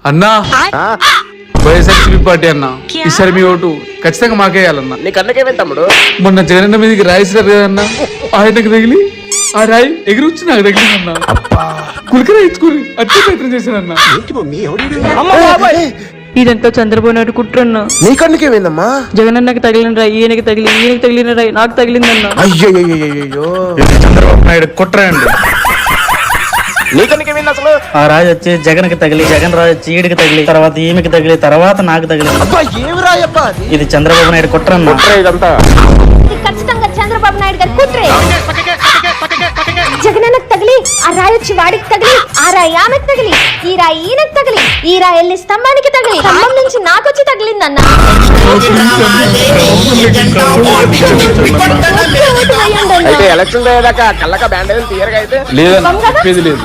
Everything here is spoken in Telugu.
అన్నా వైఎస్ఆర్సీపీ పార్టీ అన్న ఈసారి మీ ఓటు ఖచ్చితంగా మాకేయాలన్నా. నీకు అన్నకేమే తమ్ముడు? మొన్న జగనన్న మీదకి రాయిస్తారు కదన్నా, ఆయనకు తగిలి ఆ రాయి ఎగిరి వచ్చి నాకు తగిలిందన్నా. కులికరా ఇచ్చుకుని అత్య ప్రయత్నం చేశానన్నా. ఇదంతా చంద్రబాబు నాయుడు కుట్రన్నా. నీ కన్నుకేమైందమ్మా? జగనన్నకి తగిలిన రాయి ఈయనకి తగిలి, ఈయనకి తగిలిన రాయి నాకు తగిలిందన్నా. అయ్యో చంద్రబాబు నాయుడు కుట్ర అండి. నీ కన్నుకేమైంది అసలు? ఆ రాజు వచ్చి జగన్ కి తగిలి, జగన్ రాజు వచ్చి ఈడికి తగిలి, తర్వాత ఈమెకి తగిలి, తర్వాత నాకు తగిలి. అబ్బా ఏమి రాయబ్బా అది? ఇది చంద్రబాబు నాయుడు కుట్రన్నా. ఇదంతా ఇది ఖచ్చితంగా చంద్రబాబు నాయుడు గారి కుట్రే. జగనన్నకు తగిలి ఆ రాయి వచ్చి వాడికి తగిలి, ఆ రాయి ఆమెకు తగిలి, ఈ రాయి ఈయనకు తగిలి, ఈ రాయి వెళ్ళి స్తంభానికి తగిలి, స్తంభం నుంచి నాకు వచ్చి తగిలిందన్న. అయితే ఎలక్షన్ అయ్యేదాకా కళ్ళక బ్యాండేజ్ తీయరుగా అయితే లేదన్నా, చెప్పేది లేదు.